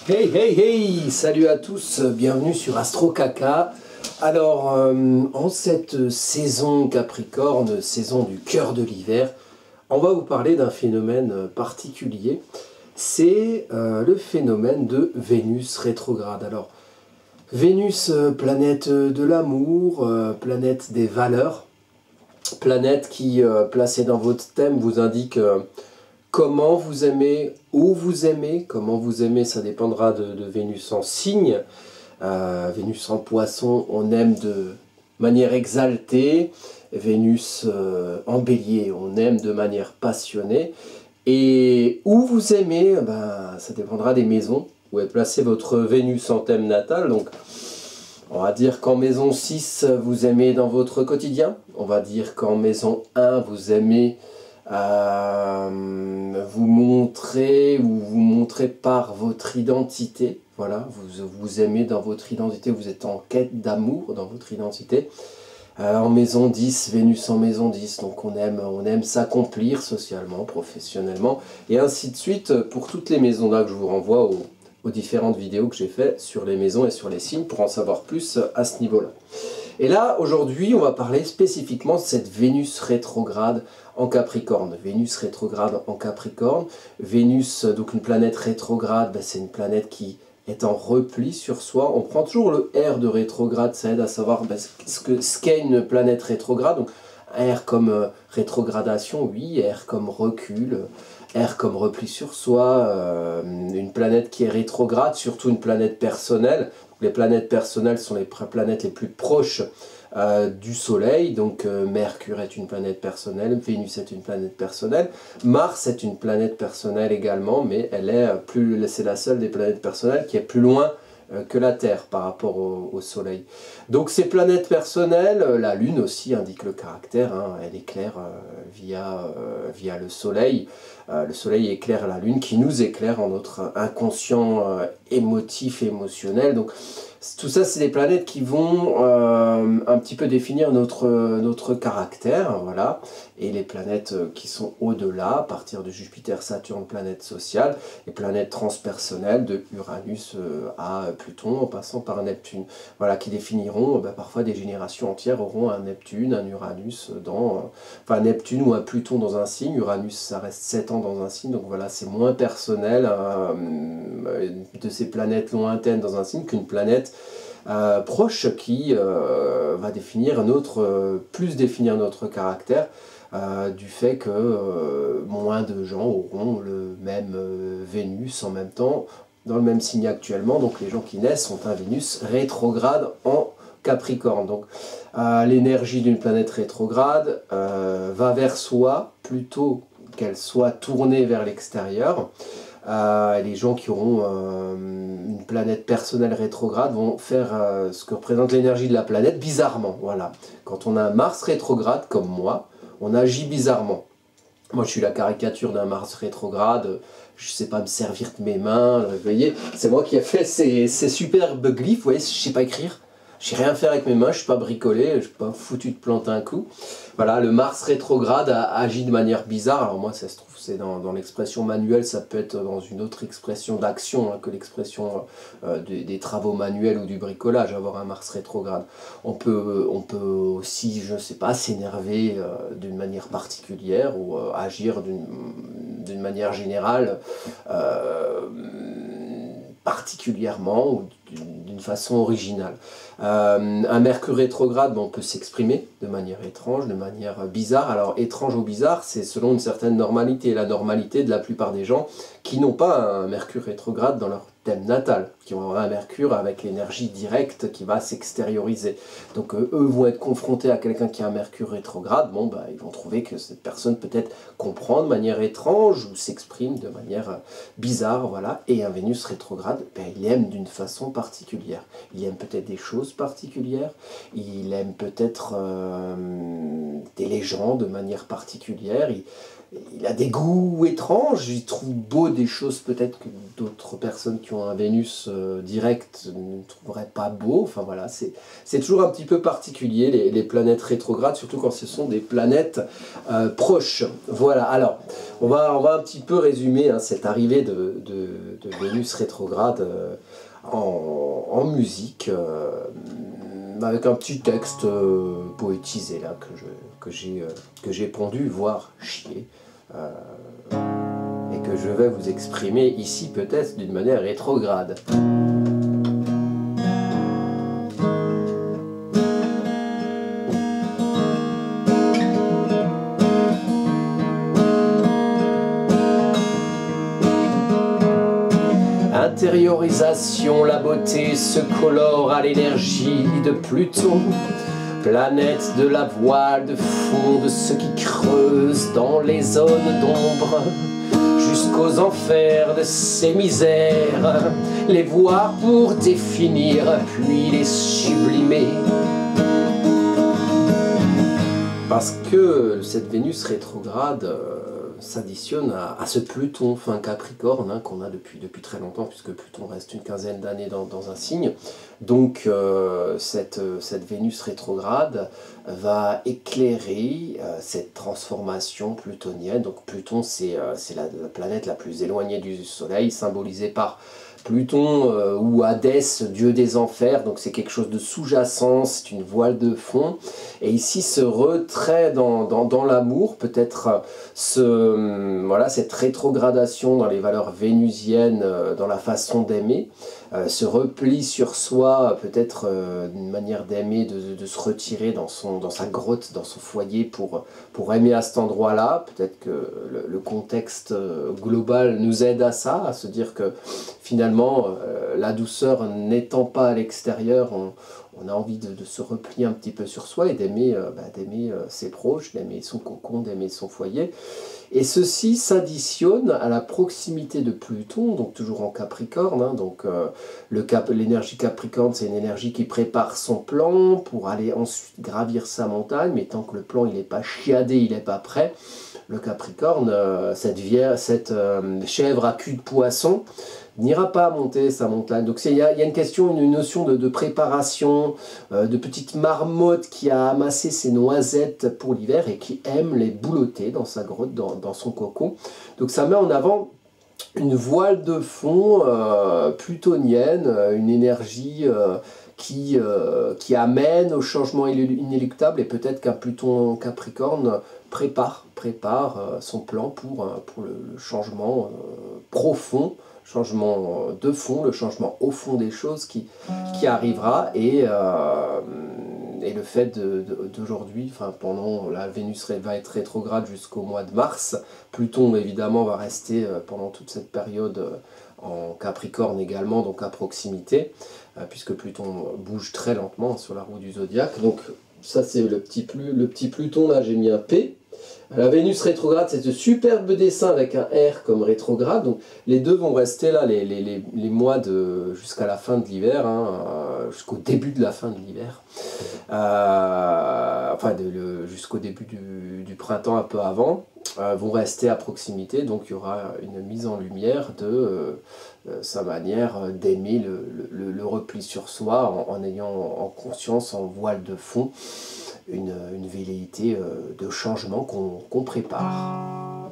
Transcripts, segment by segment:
Hey hey hey, salut à tous, bienvenue sur Astro Caca. Alors, en cette saison Capricorne, saison du cœur de l'hiver, on va vous parler d'un phénomène particulier. C'est le phénomène de Vénus rétrograde. Alors, Vénus, planète de l'amour, planète des valeurs, planète qui, placée dans votre thème, vous indique comment vous aimez, où vous aimez. Comment vous aimez, ça dépendra de Vénus en signe. Vénus en poisson, on aime de manière exaltée. Vénus en bélier, on aime de manière passionnée. Et où vous aimez, ben, ça dépendra des maisons où est placée votre Vénus en thème natal. Donc, on va dire qu'en maison 6, vous aimez dans votre quotidien. On va dire qu'en maison 1, vous aimez vous montrer ou vous montrer par votre identité. Voilà, vous aimez dans votre identité, vous êtes en quête d'amour dans votre identité. En maison 10, Vénus en maison 10, donc on aime s'accomplir socialement, professionnellement, et ainsi de suite pour toutes les maisons là que je vous renvoie aux différentes vidéos que j'ai faites sur les maisons et sur les signes pour en savoir plus à ce niveau-là. Et là, aujourd'hui, on va parler spécifiquement de cette Vénus rétrograde en Capricorne. Vénus rétrograde en Capricorne. Vénus, donc une planète rétrograde, ben c'est une planète qui est en repli sur soi. On prend toujours le R de rétrograde, ça aide à savoir ben, ce qu'est une planète rétrograde. Donc R comme rétrogradation, oui, R comme recul, R comme repli sur soi, une planète qui est rétrograde, surtout une planète personnelle. Les planètes personnelles sont les planètes les plus proches du Soleil, donc Mercure est une planète personnelle, Vénus est une planète personnelle, Mars est une planète personnelle également, mais c'est la seule des planètes personnelles qui est plus loin que la Terre par rapport au Soleil. Donc ces planètes personnelles, la Lune aussi indique le caractère, hein, elle éclaire via le Soleil. Le Soleil éclaire la Lune qui nous éclaire en notre inconscient émotif et émotionnel. Donc tout ça, c'est des planètes qui vont un petit peu définir notre caractère, voilà. Et les planètes qui sont au-delà, à partir de Jupiter, Saturne, planète sociale, les planètes transpersonnelles de Uranus à Pluton, en passant par Neptune, voilà, qui définiront, parfois des générations entières auront un Neptune, un Uranus enfin Neptune ou un Pluton dans un signe. Uranus, ça reste 7 ans dans un signe, donc voilà, c'est moins personnel de ces planètes lointaines dans un signe qu'une planète proche qui va définir plus définir notre caractère du fait que moins de gens auront le même Vénus en même temps dans le même signe actuellement. Donc les gens qui naissent ont un Vénus rétrograde en Capricorne. Donc l'énergie d'une planète rétrograde va vers soi plutôt qu'elle soit tournée vers l'extérieur. Les gens qui auront une planète personnelle rétrograde vont faire ce que représente l'énergie de la planète bizarrement. Voilà. Quand on a un Mars rétrograde comme moi, on agit bizarrement. Moi, je suis la caricature d'un Mars rétrograde. Je ne sais pas me servir de mes mains. Vous voyez, c'est moi qui ai fait ces superbes glyphes. Vous voyez, je ne sais pas écrire. Je sais rien faire avec mes mains, je ne suis pas bricolé, je ne suis pas foutu de planter un coup. Voilà, le Mars rétrograde agit de manière bizarre. Alors moi, ça se trouve, c'est dans l'expression manuelle, ça peut être dans une autre expression d'action hein, que l'expression des travaux manuels ou du bricolage, avoir un Mars rétrograde. On peut aussi, je ne sais pas, s'énerver d'une manière particulière ou agir d'une manière générale particulièrement ou d'une façon originale. Un Mercure rétrograde, on peut s'exprimer de manière étrange, de manière bizarre. Alors étrange ou bizarre, c'est selon une certaine normalité. La normalité de la plupart des gens qui n'ont pas un Mercure rétrograde dans leur thème natal, qui ont un Mercure avec l'énergie directe qui va s'extérioriser. Donc eux vont être confrontés à quelqu'un qui a un Mercure rétrograde, bon ils vont trouver que cette personne peut-être comprend de manière étrange ou s'exprime de manière bizarre, voilà. Et un Vénus rétrograde, il aime d'une façon particulière. Il aime peut-être des choses particulières, il aime peut-être des légendes de manière particulière, il a des goûts étranges, il trouve beau des choses peut-être que d'autres personnes qui ont un Vénus direct ne trouveraient pas beau. Enfin voilà, c'est toujours un petit peu particulier les planètes rétrogrades, surtout quand ce sont des planètes proches. Voilà, alors on va un petit peu résumer hein, cette arrivée de Vénus rétrograde en musique, avec un petit texte poétisé là que j'ai pondu, voire chié, et que je vais vous exprimer ici peut-être d'une manière rétrograde. Intériorisation, la beauté se colore à l'énergie de Pluton, planète de la voile de fond, de ce qui creuse dans les zones d'ombre, jusqu'aux enfers de ces misères, les voir pour définir, puis les sublimer. Parce que cette Vénus rétrograde s'additionne à ce Pluton fin Capricorne hein, qu'on a depuis très longtemps, puisque Pluton reste une quinzaine d'années dans un signe. Donc cette Vénus rétrograde va éclairer cette transformation plutonienne. Donc Pluton, c'est la planète la plus éloignée du Soleil, symbolisée par Pluton ou Hadès, dieu des enfers, donc c'est quelque chose de sous-jacent, c'est une voile de fond. Et ici, ce retrait dans l'amour, peut-être voilà, cette rétrogradation dans les valeurs vénusiennes, dans la façon d'aimer, ce repli sur soi, peut-être une manière d'aimer, de se retirer dans sa grotte, dans son foyer pour aimer à cet endroit-là. Peut-être que le contexte global nous aide à ça, à se dire que finalement, la douceur n'étant pas à l'extérieur, on a envie de se replier un petit peu sur soi et d'aimer ses proches, d'aimer son cocon, d'aimer son foyer. Et ceci s'additionne à la proximité de Pluton, donc toujours en Capricorne. Hein, donc l'énergie Capricorne, c'est une énergie qui prépare son plan pour aller ensuite gravir sa montagne, mais tant que le plan il n'est pas chiadé, il n'est pas prêt, le Capricorne, cette chèvre à cul de poisson, n'ira pas monter sa montagne. Donc il y a une question, une notion de préparation, de petite marmotte qui a amassé ses noisettes pour l'hiver et qui aime les boulotter dans sa grotte, dans son cocon. Donc ça met en avant une voile de fond plutonienne, une énergie qui amène au changement inéluctable, et peut-être qu'un Pluton Capricorne prépare son plan pour le changement profond, changement de fond, le changement au fond des choses qui arrivera, et le fait d'aujourd'hui, enfin pendant la Vénus va être rétrograde jusqu'au mois de mars, Pluton évidemment va rester pendant toute cette période en Capricorne également, donc à proximité, puisque Pluton bouge très lentement sur la roue du zodiaque. Donc ça c'est le petit Pluton, là j'ai mis un P. La Vénus rétrograde, c'est ce superbe dessin avec un R comme rétrograde. Donc les deux vont rester là les mois jusqu'à la fin de l'hiver, hein, jusqu'au début de la fin de l'hiver. Jusqu'au début du printemps, un peu avant, vont rester à proximité. Donc il y aura une mise en lumière de sa manière d'aimer le repli sur soi, en ayant en conscience, en voile de fond, une velléité de changement qu'on prépare.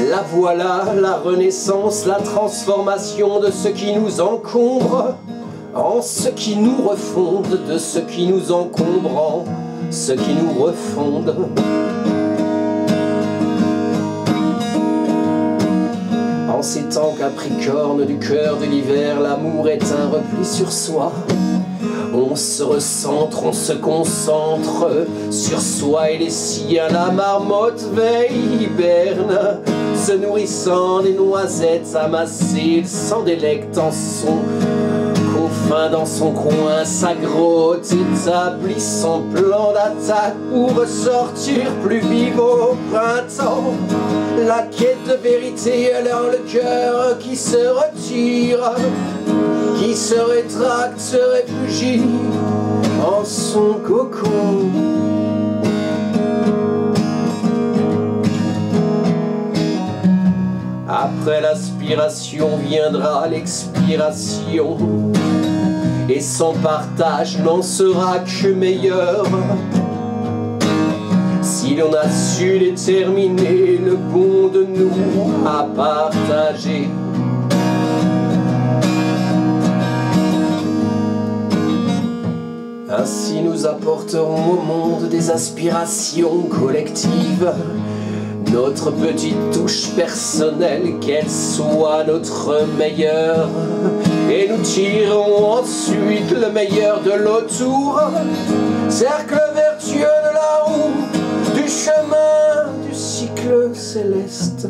La voilà, la renaissance, la transformation de ce qui nous encombre en ce qui nous refonde, de ce qui nous encombre en ce qui nous refonde. En ces temps Capricorne du cœur de l'hiver, l'amour est un repli sur soi. On se recentre, on se concentre sur soi et les siens. La marmotte veille, hiberne, se nourrissant des noisettes amassées, il s'en délecte en son confin, dans son coin, sa grotte, établit son plan d'attaque pour ressortir plus vif au printemps. La quête de vérité dans le cœur qui se retire, qui se rétracte, se réfugie dans son cocon. Après l'aspiration viendra l'expiration, et son partage n'en sera que meilleur. Si l'on a su déterminer le bon de nous à partager. Ainsi nous apporterons au monde des aspirations collectives, notre petite touche personnelle, qu'elle soit notre meilleure. Et nous tirerons ensuite le meilleur de l'autour, cercle vertueux de la roue, du chemin du cycle céleste.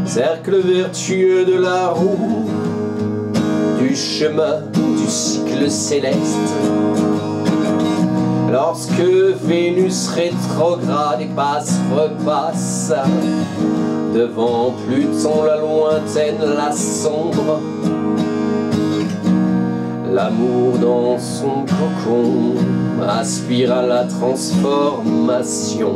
Cercle vertueux de la roue, du chemin du cycle céleste. Lorsque Vénus rétrograde et repasse devant Pluton, la lointaine, la sombre, l'amour dans son cocon aspire à la transformation.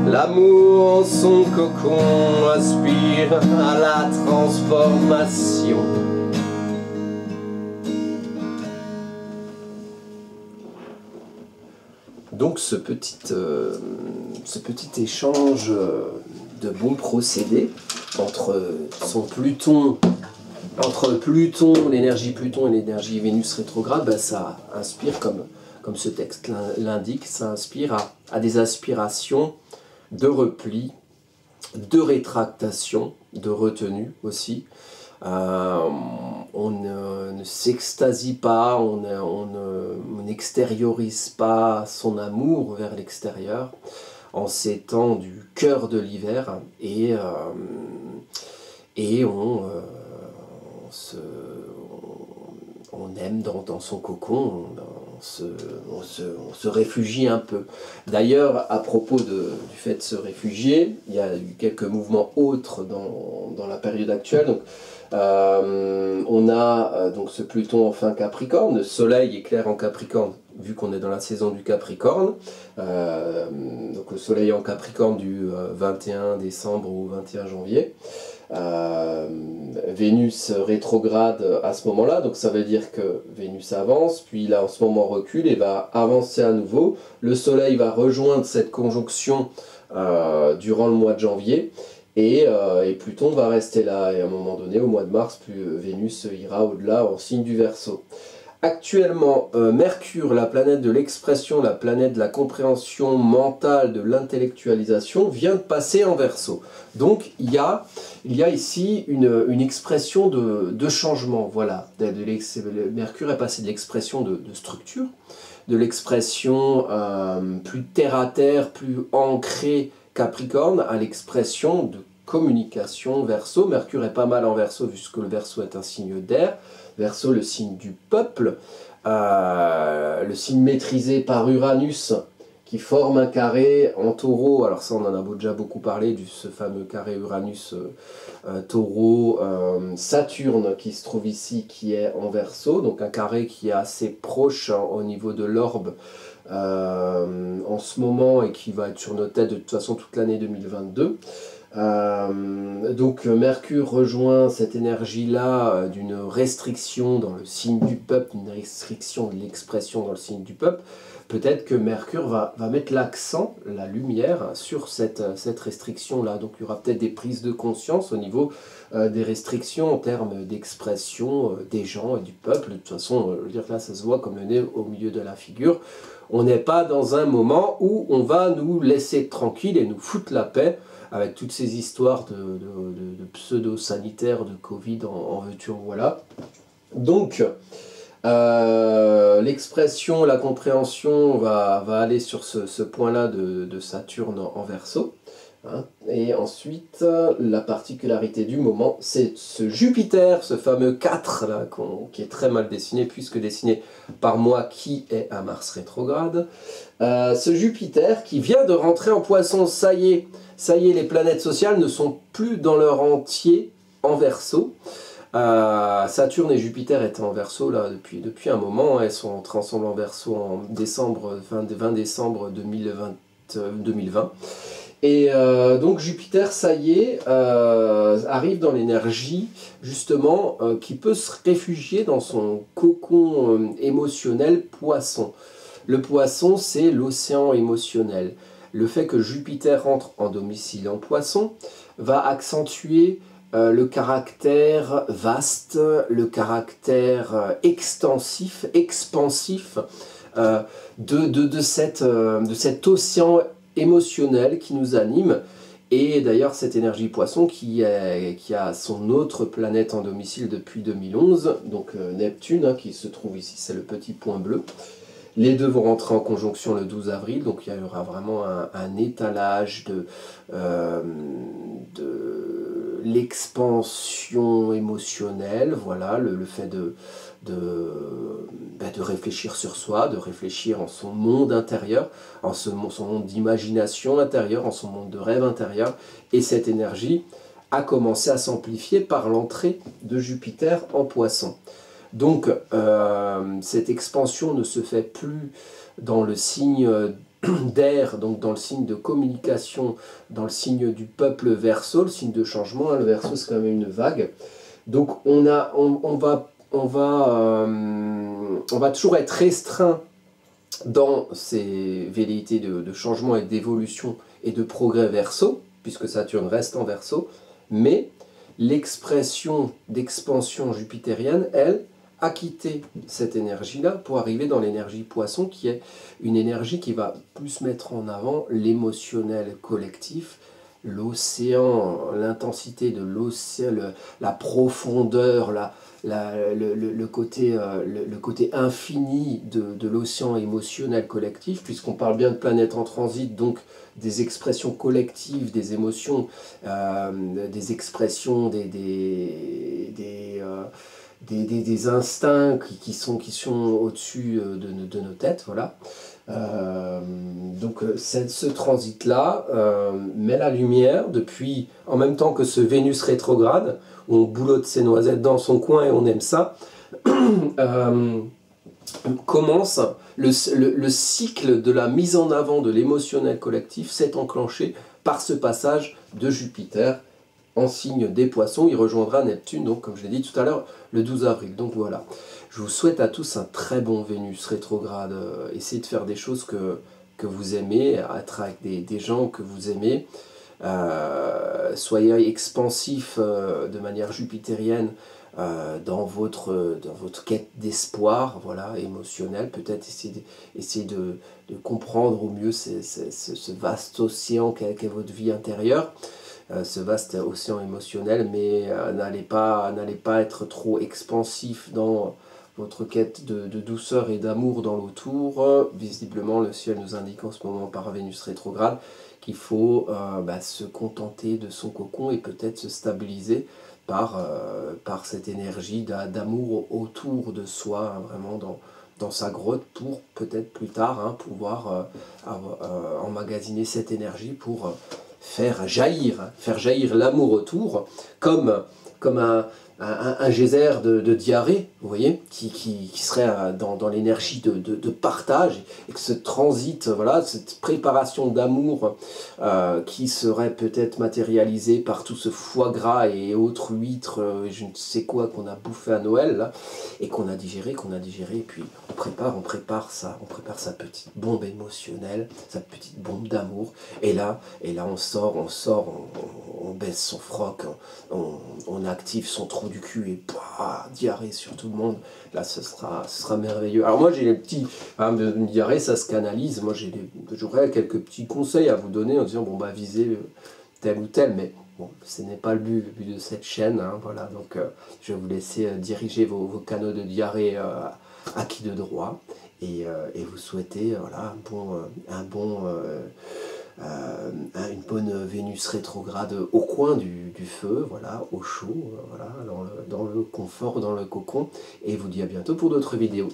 L'amour en son cocon aspire à la transformation. Donc ce petit échange de bons procédés entre Pluton, l'énergie Pluton et l'énergie Vénus rétrograde, ben ça inspire, comme ce texte l'indique, ça inspire à des aspirations de repli, de rétractation, de retenue aussi. On ne s'extasie pas, on n'extériorise pas son amour vers l'extérieur en ces temps du cœur de l'hiver, et on aime dans son cocon, on se réfugie un peu. D'ailleurs, à propos du fait de se réfugier, il y a eu quelques mouvements autres dans la période actuelle. Donc, on a donc ce Pluton en fin Capricorne, le Soleil est clair en Capricorne, vu qu'on est dans la saison du Capricorne. Donc le Soleil en Capricorne du 21 décembre au 21 janvier. Vénus rétrograde à ce moment-là, donc ça veut dire que Vénus avance, puis là en ce moment recule et va avancer à nouveau. Le Soleil va rejoindre cette conjonction durant le mois de janvier, et Pluton va rester là, et à un moment donné, au mois de mars, Vénus ira au-delà en signe du Verseau. Actuellement, Mercure, la planète de l'expression, la planète de la compréhension mentale, de l'intellectualisation, vient de passer en Verseau. Donc il y a ici une expression de changement. Voilà. Mercure est passé de l'expression de structure, de l'expression plus terre-à-terre, plus ancrée Capricorne, à l'expression de communication Verseau. Mercure est pas mal en Verseau, puisque le Verseau est un signe d'air. Verseau, le signe du peuple, le signe maîtrisé par Uranus, qui forme un carré en Taureau. Alors ça, on en a déjà beaucoup parlé, ce fameux carré Uranus-Taureau, Saturne qui se trouve ici, qui est en Verseau, donc un carré qui est assez proche au niveau de l'orbe en ce moment, et qui va être sur nos têtes de toute façon toute l'année 2022. Donc Mercure rejoint cette énergie-là d'une restriction dans le signe du peuple, une restriction de l'expression dans le signe du peuple. Peut-être que Mercure va mettre l'accent, la lumière, sur cette restriction-là. Donc il y aura peut-être des prises de conscience au niveau des restrictions en termes d'expression des gens et du peuple. De toute façon, je veux dire, là ça se voit comme le nez au milieu de la figure. On n'est pas dans un moment où on va nous laisser tranquille et nous foutre la paix, avec toutes ces histoires de pseudo-sanitaires, de Covid, en veux-tu, en voilà. Donc, l'expression, la compréhension va aller sur ce point-là de Saturne en Verseau. Hein. Et ensuite, la particularité du moment, c'est ce Jupiter, ce fameux 4, là, qui est très mal dessiné, puisque dessiné par moi, qui est à Mars rétrograde. Ce Jupiter qui vient de rentrer en Poisson, ça y est, les planètes sociales ne sont plus dans leur entier en Verseau. Saturne et Jupiter étaient en Verseau là, depuis un moment. Elles sont entrées ensemble en Verseau en décembre, 20 décembre 2020. Et donc Jupiter, ça y est, arrive dans l'énergie, justement, qui peut se réfugier dans son cocon émotionnel Poisson. Le Poisson, c'est l'océan émotionnel. Le fait que Jupiter entre en domicile en Poisson va accentuer le caractère vaste, le caractère extensif, expansif de cet océan émotionnel qui nous anime. Et d'ailleurs cette énergie Poisson qui a son autre planète en domicile depuis 2011, donc Neptune, hein, qui se trouve ici, c'est le petit point bleu. Les deux vont rentrer en conjonction le 12 avril, donc il y aura vraiment un étalage de l'expansion émotionnelle, voilà, le fait de réfléchir sur soi, de réfléchir en son monde intérieur, en son monde d'imagination intérieure, en son monde de rêve intérieur, et cette énergie a commencé à s'amplifier par l'entrée de Jupiter en Poisson. Donc cette expansion ne se fait plus dans le signe d'air, donc dans le signe de communication, dans le signe du peuple Verseau, le signe de changement, hein, le Verseau c'est quand même une vague. Donc on va toujours être restreint dans ces velléités de changement et d'évolution et de progrès Verseau, puisque Saturne reste en Verseau, mais l'expression d'expansion jupitérienne, elle, a quitté cette énergie-là pour arriver dans l'énergie Poisson, qui est une énergie qui va plus mettre en avant l'émotionnel collectif, l'océan, l'intensité de l'océan, la profondeur, le côté infini de l'océan émotionnel collectif, puisqu'on parle bien de planète en transit, donc des expressions collectives, des émotions, des expressions, des instincts qui sont au-dessus de nos têtes, voilà. Donc ce transit-là met la lumière depuis, en même temps que ce Vénus rétrograde, où on boulotte ses noisettes dans son coin et on aime ça, commence le cycle de la mise en avant de l'émotionnel collectif s'est enclenché par ce passage de Jupiter en signe des Poissons. Il rejoindra Neptune, donc comme je l'ai dit tout à l'heure, le 12 avril. Donc voilà, je vous souhaite à tous un très bon Vénus rétrograde. Essayez de faire des choses que vous aimez, être avec des gens que vous aimez. Soyez expansif de manière jupitérienne dans votre quête d'espoir, voilà, émotionnel. Peut-être essayer de comprendre au mieux ce vaste océan qu'est votre vie intérieure. Ce vaste océan émotionnel, mais n'allez pas être trop expansif dans votre quête de douceur et d'amour dans l'autour. Visiblement, le ciel nous indique en ce moment par Vénus rétrograde qu'il faut se contenter de son cocon et peut-être se stabiliser par cette énergie d'amour autour de soi, hein, vraiment dans sa grotte, pour peut-être plus tard pouvoir emmagasiner cette énergie pour faire jaillir l'amour autour, comme un geyser de diarrhée, vous voyez, qui serait dans l'énergie de partage, et que ce transit, voilà, cette préparation d'amour qui serait peut-être matérialisée par tout ce foie gras et autres huîtres, je ne sais quoi, qu'on a bouffé à Noël, là, et qu'on a digéré, et puis on prépare sa petite bombe émotionnelle, sa petite bombe d'amour, et là on sort, on baisse son froc, on active son trou du cul et diarrhée sur tout le monde. Là ce sera merveilleux. Alors moi j'ai les petits diarrhée, ça se canalise. Moi j'aurais quelques petits conseils à vous donner en disant bon visez tel ou tel, mais bon, ce n'est pas le but de cette chaîne, hein, voilà. Donc je vais vous laisser diriger vos canaux de diarrhée acquis de droit, et vous souhaiter voilà, une bonne Vénus rétrograde au coin du feu, voilà, au chaud, voilà, dans le confort, dans le cocon, et vous dis à bientôt pour d'autres vidéos.